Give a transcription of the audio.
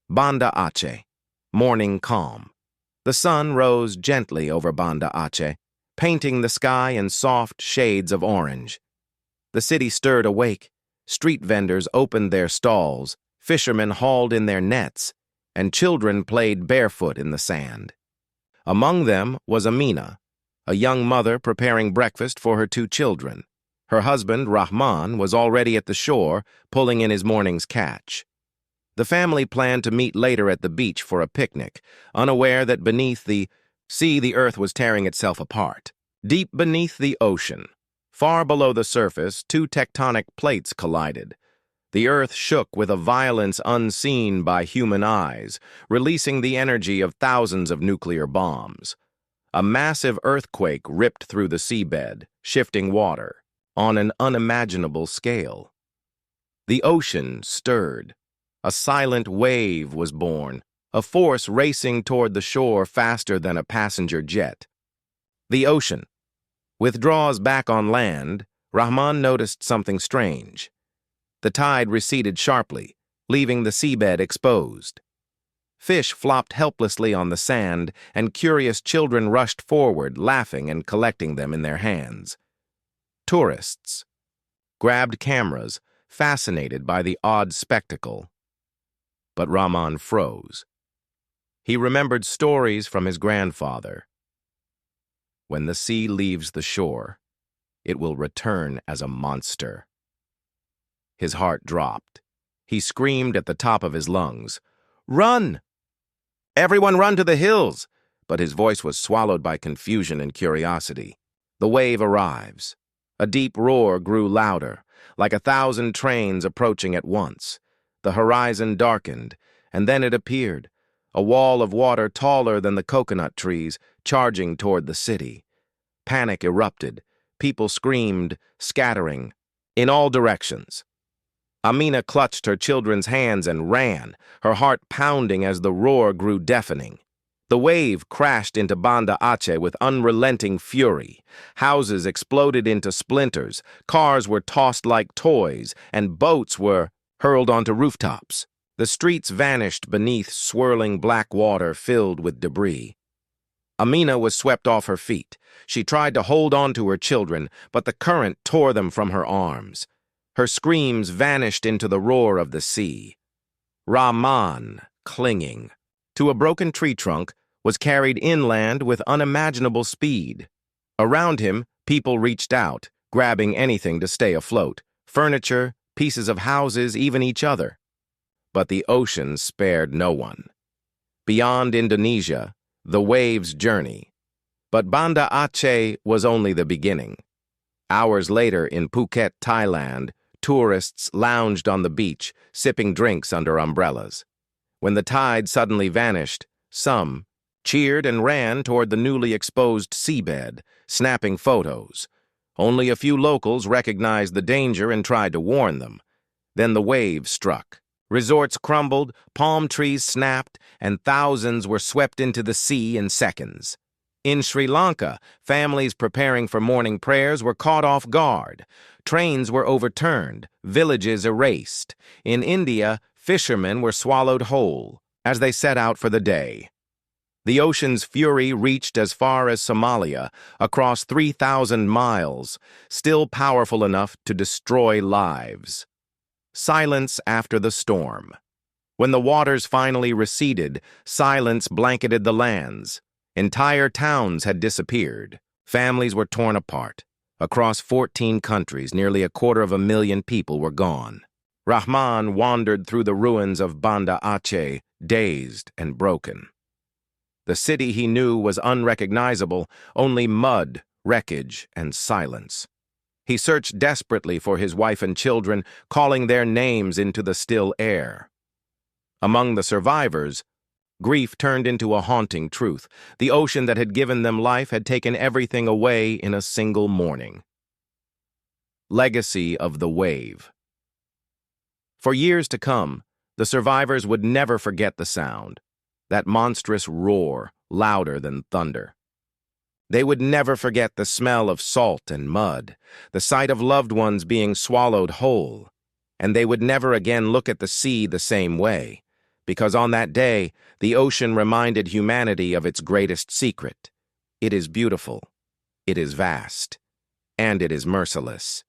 Banda Aceh, morning calm. The sun rose gently over Banda Aceh, painting the sky in soft shades of orange. The city stirred awake. Street vendors opened their stalls, fishermen hauled in their nets, and children played barefoot in the sand. Among them was Amina, a young mother preparing breakfast for her two children. Her husband, Rahman, was already at the shore, pulling in his morning's catch. The family planned to meet later at the beach for a picnic, unaware that beneath the sea the earth was tearing itself apart. Deep beneath the ocean, far below the surface, two tectonic plates collided. The earth shook with a violence unseen by human eyes, releasing the energy of thousands of nuclear bombs. A massive earthquake ripped through the seabed, shifting water on an unimaginable scale. The ocean stirred. A silent wave was born, a force racing toward the shore faster than a passenger jet. The ocean withdraws back on land. Rahman noticed something strange. The tide receded sharply, leaving the seabed exposed. Fish flopped helplessly on the sand, and curious children rushed forward, laughing and collecting them in their hands. Tourists grabbed cameras, fascinated by the odd spectacle. But Rahman froze. He remembered stories from his grandfather. When the sea leaves the shore, it will return as a monster. His heart dropped. He screamed at the top of his lungs, "Run! Everyone run to the hills!" But his voice was swallowed by confusion and curiosity. The wave arrives. A deep roar grew louder, like 1,000 trains approaching at once. The horizon darkened, and then it appeared, a wall of water taller than the coconut trees, charging toward the city. Panic erupted. People screamed, scattering in all directions. Amina clutched her children's hands and ran, her heart pounding as the roar grew deafening. The wave crashed into Banda Aceh with unrelenting fury. Houses exploded into splinters, cars were tossed like toys, and boats were hurled onto rooftops. The streets vanished beneath swirling black water filled with debris. Amina was swept off her feet. She tried to hold on to her children, but the current tore them from her arms. Her screams vanished into the roar of the sea. Rahman, clinging to a broken tree trunk, was carried inland with unimaginable speed. Around him, people reached out, grabbing anything to stay afloat: furniture, pieces of houses, even each other. But the ocean spared no one. Beyond Indonesia, the waves journey. But Banda Aceh was only the beginning. Hours later in Phuket, Thailand, tourists lounged on the beach, sipping drinks under umbrellas. When the tide suddenly vanished, some cheered and ran toward the newly exposed seabed, snapping photos. Only a few locals recognized the danger and tried to warn them. Then the wave struck. Resorts crumbled, palm trees snapped, and thousands were swept into the sea in seconds. In Sri Lanka, families preparing for morning prayers were caught off guard. Trains were overturned, villages erased. In India, fishermen were swallowed whole as they set out for the day. The ocean's fury reached as far as Somalia, across 3,000 miles, still powerful enough to destroy lives. Silence after the storm. When the waters finally receded, silence blanketed the lands. Entire towns had disappeared. Families were torn apart. Across 14 countries, nearly 250,000 people were gone. Rahman wandered through the ruins of Banda Aceh, dazed and broken. The city he knew was unrecognizable, only mud, wreckage, and silence. He searched desperately for his wife and children, calling their names into the still air. Among the survivors, grief turned into a haunting truth. The ocean that had given them life had taken everything away in a single morning. Legacy of the wave. For years to come, the survivors would never forget the sound, that monstrous roar, louder than thunder. They would never forget the smell of salt and mud, the sight of loved ones being swallowed whole, and they would never again look at the sea the same way, because on that day, the ocean reminded humanity of its greatest secret. It is beautiful, it is vast, and it is merciless.